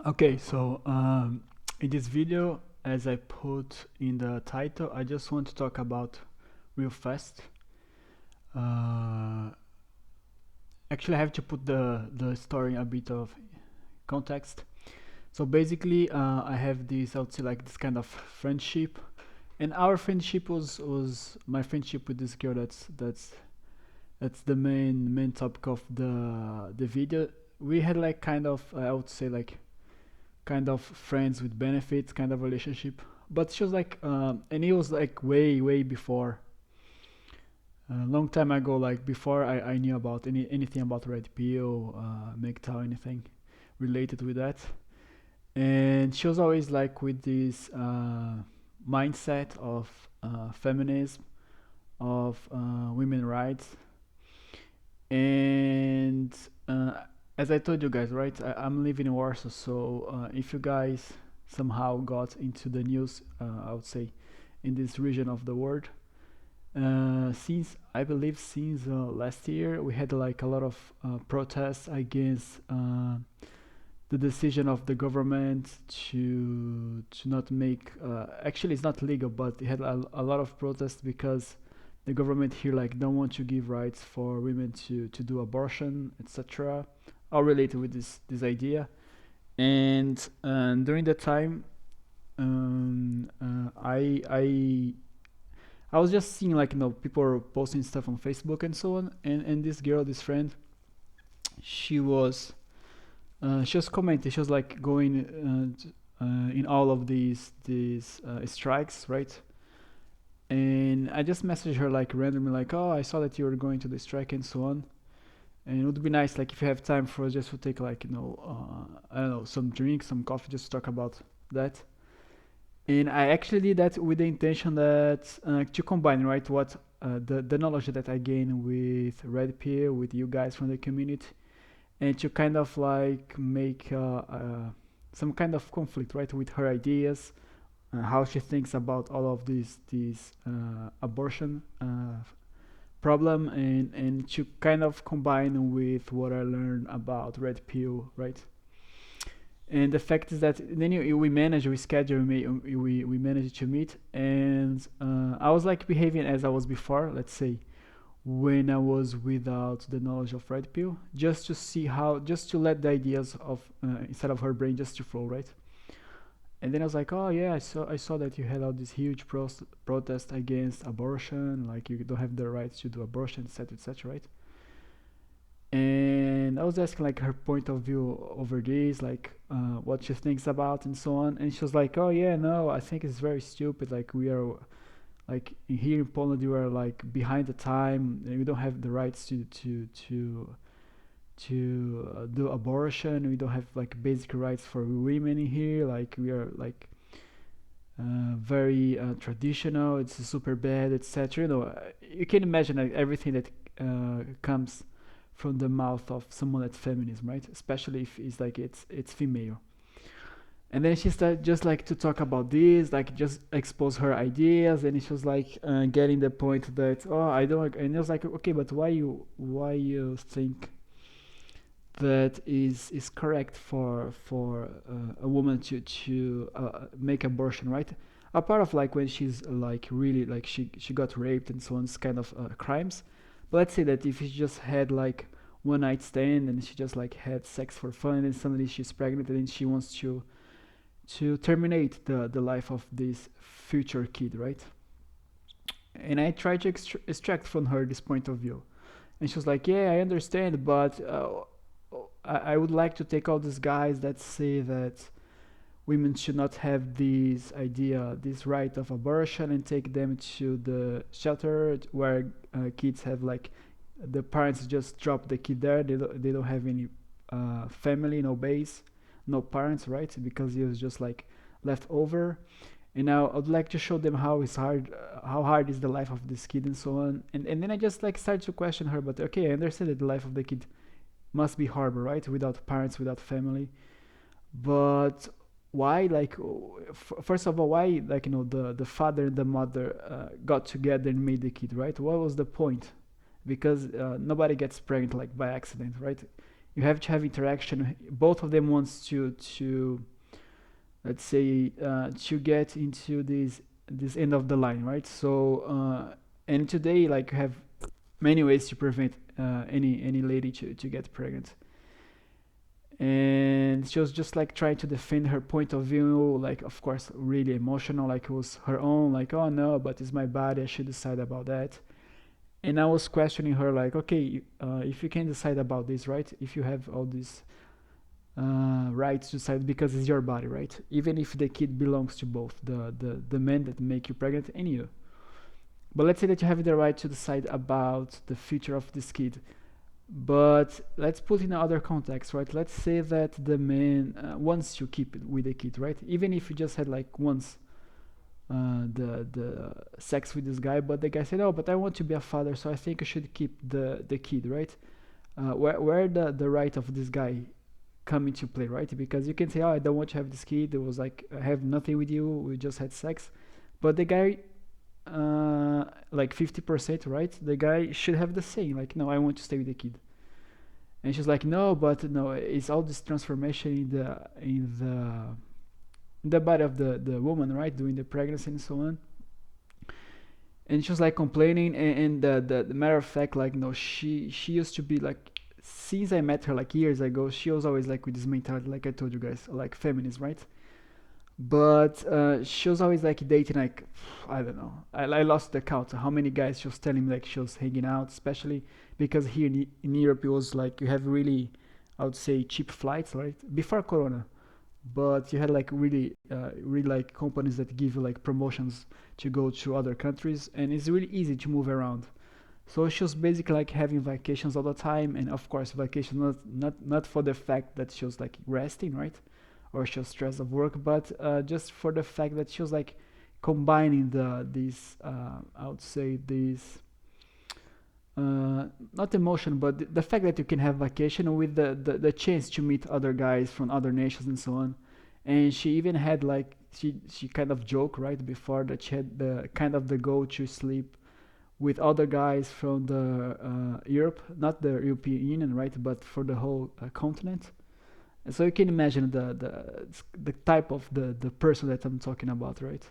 Okay, so in this video, as I put in the title, I just want to talk about real fast. Uh, Actually, I have to put the story in a bit of context. So basically, I have this, I would say, like this kind of friendship, and our friendship was my friendship with this girl. That's the main topic of the video. We had like kind of, I would say, like kind of friends with benefits kind of relationship, but she was like and it was like way before a long time ago, like before I knew about anything about red pill, mgtow, anything related with that. And she was always like with this mindset of feminism, of women rights. And as I told you guys, right, I'm living in Warsaw, so if you guys somehow got into the news, I would say, in this region of the world, since I believe since last year, we had like a lot of protests against the decision of the government to not make. Actually, it's not legal, but it had a lot of protests because the government here like don't want to give rights for women to do abortion, etc. All related with this idea. And during that time, um, uh, I I I was just seeing like people were posting stuff on Facebook and so on, and this girl, this friend, she was she was commenting, she was like going in all of these strikes, right? And I just messaged her like randomly, like, oh, I saw that you were going to the strike and so on. And it would be nice, like, if you have time for us just to take, like, I don't know, some drink, some coffee, just to talk about that. And I actually did that with the intention that to combine, right, what the knowledge that I gain with Red Pill, with you guys from the community, and to kind of like make some kind of conflict, right, with her ideas, how she thinks about all of these abortion problem, and to kind of combine with what I learned about red pill, right? And the fact is that then we schedule, we managed to meet, and I was like behaving as I was before, let's say, when I was without the knowledge of red pill, just to see how, just to let the ideas of inside of her brain just to flow, right? And then I was like, oh yeah, I saw that you had all this huge protest against abortion, like you don't have the right to do abortion, etc., etc., right? And I was asking like her point of view over this, like what she thinks about and so on. And she was like, "Oh yeah, no, I think it's very stupid. Like we are like here in Poland, you are like behind the time, and we don't have the rights to do abortion. We don't have like basic rights for women in here. Like we are like very traditional. It's super bad, etc. You can imagine like everything that comes from the mouth of someone that's feminism, right? Especially if it's like it's female. And then she started just like to talk about this, like just expose her ideas, and she was like getting the point that, oh, I don't, and I was like, okay, but why you think that is correct for a woman to make abortion, right? A part of like when she's like really like she got raped and so on, it's kind of crimes. But let's say that if she just had like one night stand and she just like had sex for fun, and suddenly she's pregnant and she wants to terminate the life of this future kid, right? And I tried to extract from her this point of view, and she was like, yeah, I understand, but I would like to take all these guys that say that women should not have this idea, this right of abortion, and take them to the shelter where kids have like the parents just drop the kid there. They don't have any family, no base, no parents, right? Because he was just like left over. And now I'd like to show them how hard is the life of this kid and so on. And then I just like started to question her, but okay, I understand that the life of the kid must be horrible, right? Without parents, without family. But why, like, first of all, why, like, the father and the mother got together and made the kid, right? What was the point? Because nobody gets pregnant like by accident, right? you have to have interaction. Both of them wants to let's say to get into this end of the line, right? So and today like you have many ways to prevent any lady to get pregnant. And she was just like trying to defend her point of view, like of course really emotional, like it was her own, like oh no, but it's my body, I should decide about that. And I was questioning her like, okay, if you can decide about this, right, if you have all these rights to decide because it's your body, right, even if the kid belongs to both the men that make you pregnant and you. But let's say that you have the right to decide about the future of this kid. But let's put in other context, right? Let's say that the man wants to keep it with the kid, right? Even if you just had like once the sex with this guy, but the guy said, "Oh, but I want to be a father, so I think I should keep the kid," right? Where the right of this guy come into play, right? Because you can say, "Oh, I don't want to have this kid. It was like I have nothing with you. We just had sex," but the guy like 50%, right? The guy should have the same. Like, no, I want to stay with the kid. And she's like, no, but no, it's all this transformation in the body of the woman, right? During the pregnancy and so on. And she was like complaining, and the matter of fact, like, no, she used to be like, since I met her like years ago, she was always like with this mentality, like I told you guys, like feminist, right? But she was always like dating like I don't know. I lost the count how many guys she was telling me like she was hanging out, especially because here in Europe it was like you have really, I would say, cheap flights, right? Before Corona, but you had like really like companies that give you like promotions to go to other countries, and it's really easy to move around. So she was basically like having vacations all the time, and of course vacation not for the fact that she was like resting, right, or she was stressed of work, but just for the fact that she was like combining these I would say these not emotion, but the fact that you can have vacation with the chance to meet other guys from other nations and so on. And she even had like she kind of joked right before that she had the kind of the goal to sleep with other guys from the Europe, not the European Union, right, but for the whole continent. And so you can imagine the type of the person that I'm talking about, right?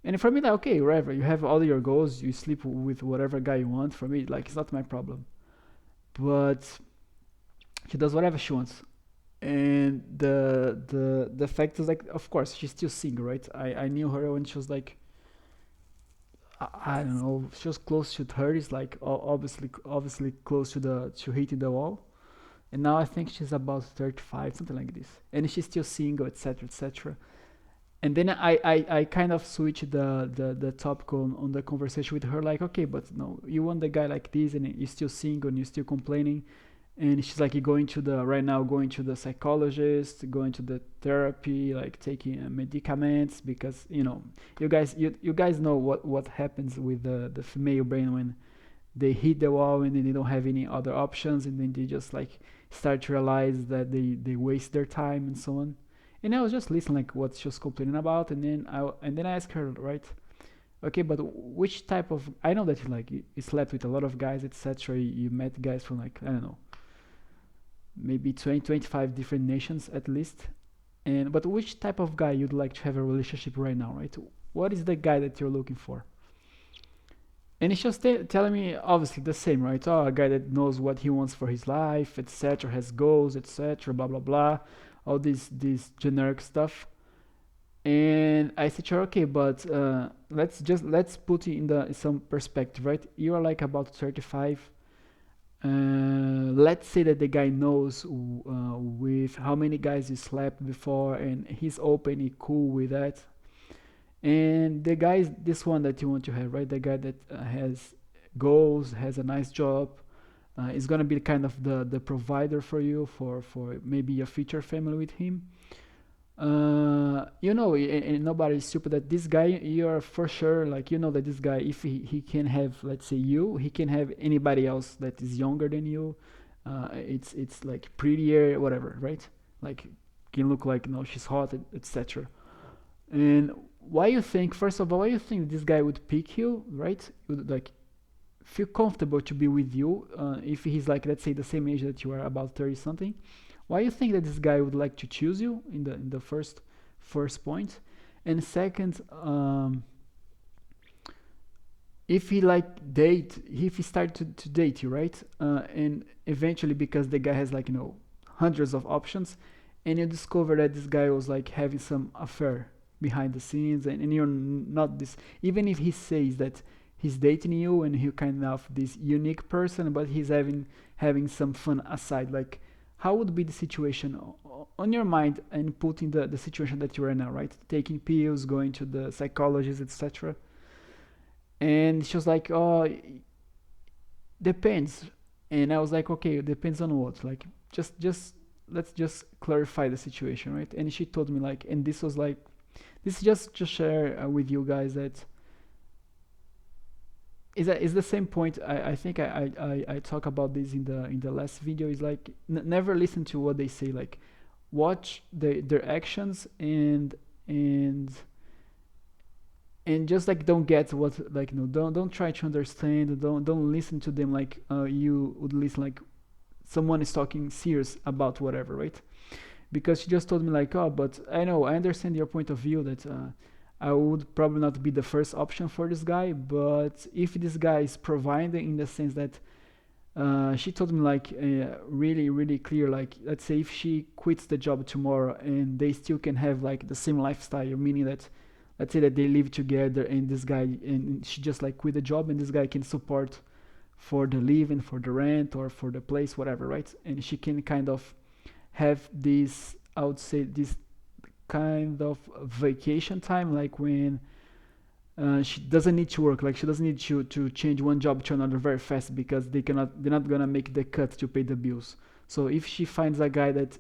And for me, like, okay, whatever. You have all your goals. You sleep with whatever guy you want. For me, like, it's not my problem. But she does whatever she wants. And the fact is, like, of course, she's still single, right? I knew her when she was like, I don't know, she was close to 30s, like obviously close to hitting the wall. And now I think she's about 35, something like this. And she's still single, etc., etc. And then I kind of switched the topic on the conversation with her, like, okay, but no, you want the guy like this, and you're still single, and you're still complaining. And she's like, you're going to the right now, going to the psychologist, going to the therapy, like taking medicaments, because you guys know what happens with the female brain when they hit the wall and then they don't have any other options, and then they just like start to realize that they waste their time and so on. And I was just listening like what she was complaining about, and then I asked her, right, okay, but which type of, I know that you slept with a lot of guys, etc., you met guys from like, I don't know, maybe 20 25 different nations at least, and but which type of guy you'd like to have a relationship right now, right? What is the guy that you're looking for? And it's just telling me obviously the same, right? Oh, a guy that knows what he wants for his life, etc., has goals, etc., blah blah blah, all this generic stuff. And I said, sure, okay, but let's put it in the some perspective, right? You are like about 35. Let's say that the guy knows with how many guys he slept before, and he's open, he cool with that. And the guy is this one that you want to have, right? The guy that has goals, has a nice job, is gonna be kind of the provider for you for maybe a future family with him. And nobody's stupid that this guy, you're for sure like, that this guy, if he can have, let's say, you, he can have anybody else that is younger than you. It's like prettier, whatever, right? Like can look like, she's hot, etc. And why you think, first of all, why you think this guy would pick you, right? Would like feel comfortable to be with you, if he's like, let's say, the same age that you are, about 30 something, why you think that this guy would like to choose you in the first point? And second, if he like date if he started to date you, right, and eventually, because the guy has like, hundreds of options, and you discover that this guy was like having some affair behind the scenes, and you're not this, even if he says that he's dating you and he kind of this unique person, but he's having some fun aside, like, how would be the situation on your mind, and put in the situation that you are in now, right, taking pills, going to the psychologist, etc. And she was like, oh, depends. And I was like, okay, it depends on what, like, just let's just clarify the situation, right? And she told me like, and this was like, this is just to share with you guys that is the same point. I think I talk about this in the last video. Is like, never listen to what they say, like, watch their actions, and and just like, don't get what, like, don't try to understand, don't listen to them like, you would listen like someone is talking serious about whatever, right? Because she just told me like, oh, but I know, I understand your point of view, that I would probably not be the first option for this guy, but if this guy is providing, in the sense that, she told me like, really really clear, like, let's say if she quits the job tomorrow and they still can have like the same lifestyle, meaning that, let's say that they live together, and this guy, and she just like quit the job, and this guy can support for the living, for the rent, or for the place, whatever, right? And she can kind of have this, I would say, this kind of vacation time, like when, she doesn't need to work, like she doesn't need to change one job to another very fast, because they're not gonna make the cut to pay the bills. So if she finds a guy that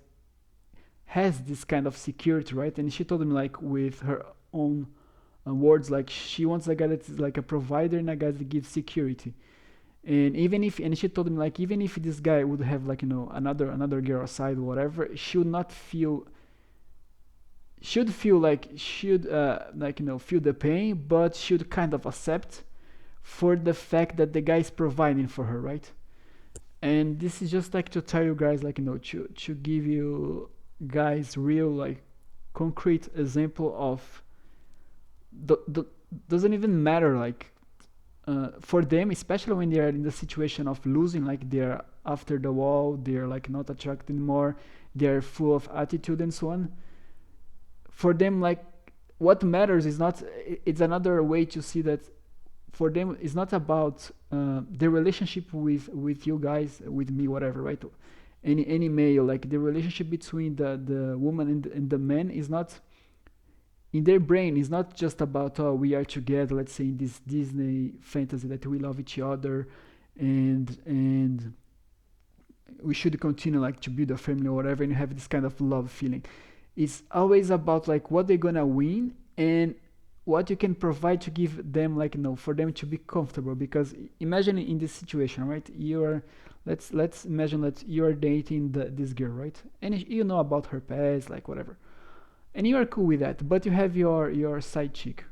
has this kind of security, right? And she told me like, with her own words, like, she wants a guy that's like a provider, and a guy that gives security. And even if, and she told me like, even if this guy would have like, another girl aside, whatever, she would not feel, should feel like, should like, feel the pain, but should kind of accept, for the fact that the guy is providing for her, right? And this is just like to tell you guys, like, to give you guys real, like, concrete example of the doesn't even matter, like, for them, especially when they are in the situation of losing, like, they're after the wall, they're like not attracted anymore, they're full of attitude and so on. For them, like, what matters is not, it's another way to see that, for them it's not about the relationship with you guys, with me, whatever, right? Any male, like, the relationship between the woman and the man is not, in their brain, is not just about, oh, we are together, let's say, in this Disney fantasy, that we love each other, and we should continue like to build a family or whatever, and you have this kind of love feeling. It's always about like what they're gonna win, and what you can provide to give them, like, for them to be comfortable. Because imagine in this situation, right? You're, let's imagine that you're dating this girl, right? And you know about her past, like, whatever, and you are cool with that, but you have your side chick,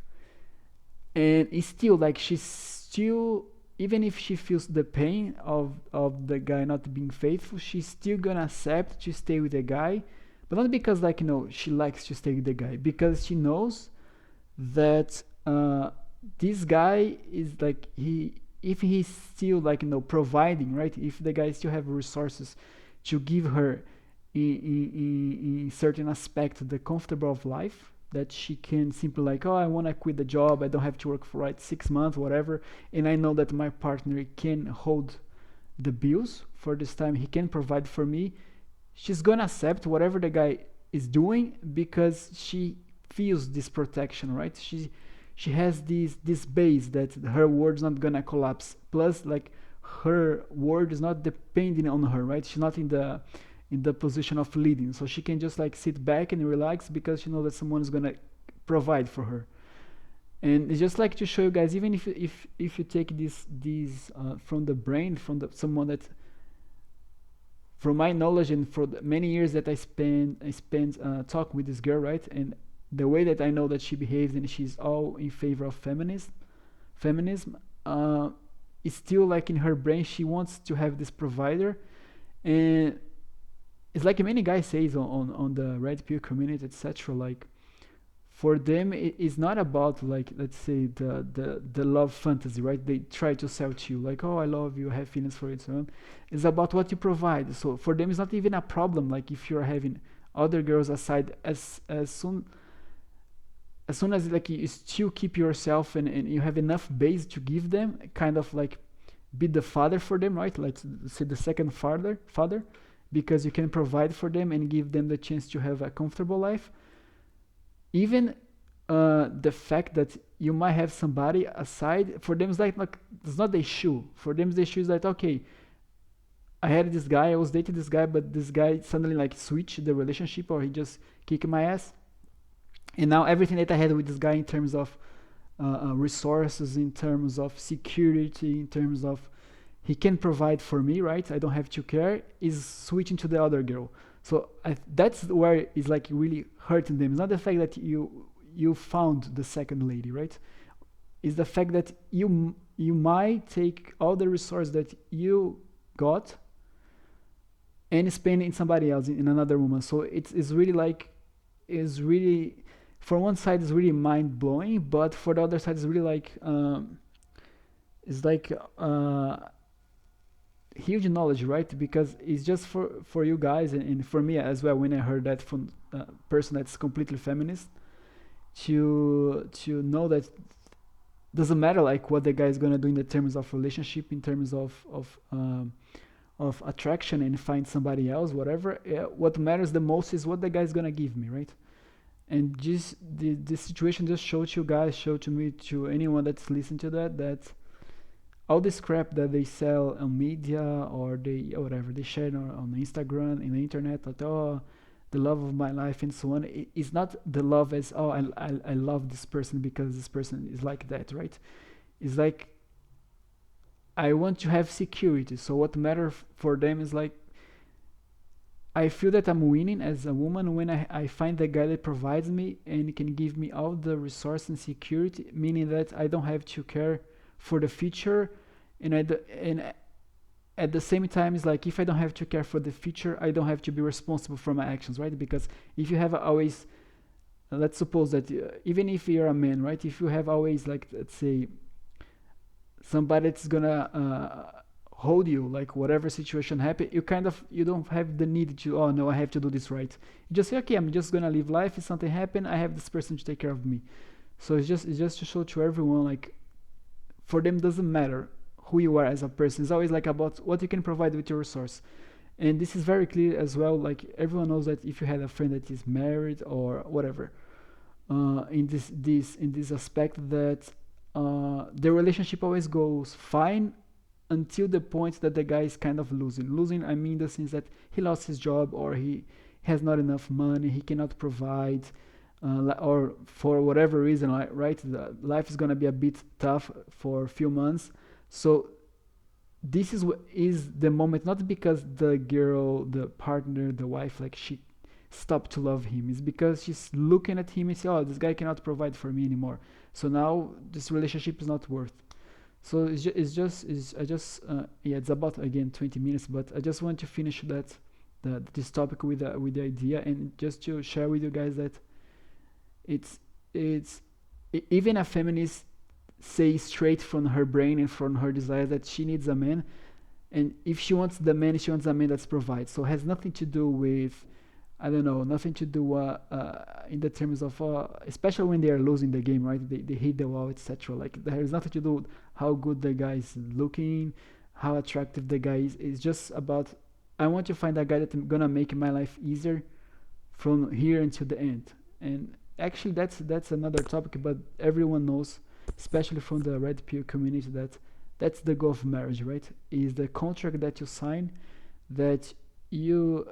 and it's still like, she's still, even if she feels the pain of the guy not being faithful, she's still gonna accept to stay with the guy. But not because, like, she likes to stay with the guy, because she knows that this guy is like, he, if he's still like, providing, right, if the guy still have resources to give her in certain aspect the comfortable of life, that she can simply like, oh, I want to quit the job, I don't have to work for like 6 months, whatever, and I know that my partner can hold the bills for this time, he can provide for me, she's gonna accept whatever the guy is doing, because she feels this protection, right? She has this base that her world's not gonna collapse, plus like, her world is not depending on her, right? She's not in the position of leading, so she can just like sit back and relax, because she knows that someone is gonna provide for her. And it's just like to show you guys, even if you take this from the brain, from someone that, from my knowledge, and for the many years that I spent talking with this girl, right? And the way that I know that she behaves, and she's all in favor of feminism, is still like in her brain she wants to have this provider. And it's like many guys says on the red pill community, etc. Like for them it is not about, like, let's say the love fantasy, right? They try to sell to you like, oh, I love you, I have feelings for you, and so on. It's about what you provide. So for them it's not even a problem, like if you're having other girls aside, as soon as like you still keep yourself, and you have enough base to give them, kind of like be the father for them, right? Let's say the second father, because you can provide for them and give them the chance to have a comfortable life. Even the fact that you might have somebody aside, for them is like it's not the issue. For them the issue is like, okay, I had this guy, I was dating this guy, but this guy suddenly like switched the relationship, or he just kicked my ass, and now everything that I had with this guy in terms of resources, in terms of security, in terms of he can provide for me, right? I don't have to care, is switching to the other girl. So that's where it's like really hurting them. It's not the fact that you found the second lady, right? It's the fact that you might take all the resources that you got and spend it in somebody else, in another woman. So it's really like, is really, for one side it's really mind blowing, but for the other side it's really like it's like huge knowledge, right? Because it's just for you guys, and for me as well, when I heard that from a person that's completely feminist, to know that doesn't matter like what the guy is gonna do in the terms of relationship, in terms of attraction, and find somebody else, whatever. What matters the most is what the guy is gonna give me, right? And just this situation just showed you guys, showed to me, to anyone that's listening to that all this crap that they sell on media, or they, or whatever they share on Instagram, in the internet, that, oh, the love of my life and so on, it's not the love as, oh, I love this person because this person is like that, right? It's like, I want to have security. So what matters for them is like, I feel that I'm winning as a woman when I find the guy that provides me and can give me all the resource and security, meaning that I don't have to care for the future, and and at the same time, it's like, if I don't have to care for the future, I don't have to be responsible for my actions, right? Because if you have always, let's suppose that even if you're a man, right? If you have always, like, let's say, somebody that's gonna hold you, like whatever situation happen, you don't have the need to, oh no, I have to do this, right? You just say, okay, I'm just gonna live life. If something happen, I have this person to take care of me. So it's just to show to everyone, like, for them doesn't matter who you are as a person. It's always like about what you can provide with your resource. And this is very clear as well. Like, everyone knows that if you had a friend that is married or whatever, in this aspect, that the relationship always goes fine until the point that the guy is kind of losing. I mean, the sense that he lost his job, or he has not enough money, he cannot provide, or for whatever reason, right? The life is gonna be a bit tough for a few months. So this is the moment, not because the girl, the partner, the wife, like, she stopped to love him. It's because she's looking at him and say, oh, this guy cannot provide for me anymore. So now this relationship is not worth. So yeah, it's about, again, 20 minutes, but I just want to finish this topic with the idea, and just to share with you guys that it's even a feminist say straight from her brain and from her desire that she needs a man, and if she wants the man, she wants a man that's provides. So it has nothing to do with, I don't know, nothing to do in the terms of especially when they are losing the game, right? They hit the wall, etc. Like, there has nothing to do with how good the guy is looking, how attractive the guy is. It's just about, I want to find a guy that's gonna make my life easier from here until the end. And actually, that's another topic, but everyone knows, especially from the red pill community, that that's the goal of marriage, right? Is the contract that you sign, that you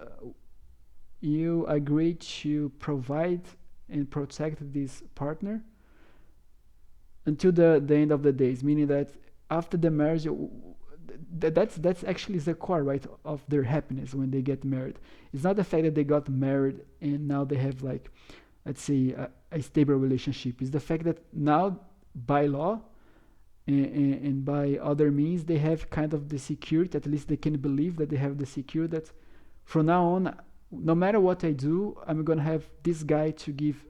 agree to provide and protect this partner until the end of the days, meaning that after the marriage, that's actually the core, right, of their happiness when they get married. It's not the fact that they got married and now they have, like, let's say, a stable relationship. It's the fact that now, by law, and by other means they have kind of the security, at least they can believe that they have the security that from now on, no matter what I do, I'm gonna have this guy to give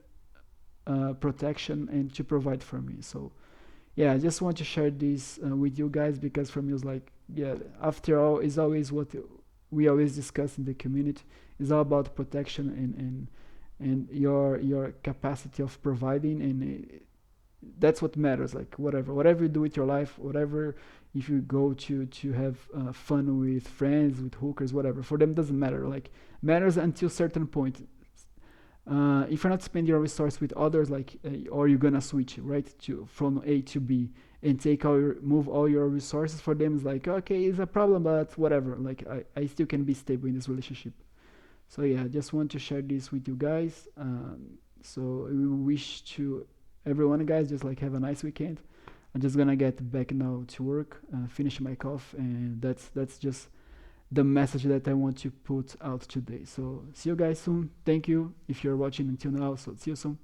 protection and to provide for me. So yeah, I just want to share this with you guys, because for me it's like, yeah, after all, it's always what we always discuss in the community. It's all about protection and your capacity of providing, and that's what matters. Like whatever you do with your life, whatever, if you go to have fun with friends, with hookers, whatever, for them doesn't matter. Like matters until certain point. If you're not spending your resource with others, like or you're gonna switch right to from A to B and take move all your resources for them, is like, okay, it's a problem, but whatever, like I still can be stable in this relationship. So yeah, I just want to share this with you guys. So we wish to everyone, guys, just like have a nice weekend. I'm just gonna get back now to work, finish my cough, and that's just the message that I want to put out today. So see you guys soon. Thank you if you're watching until now. So see you soon.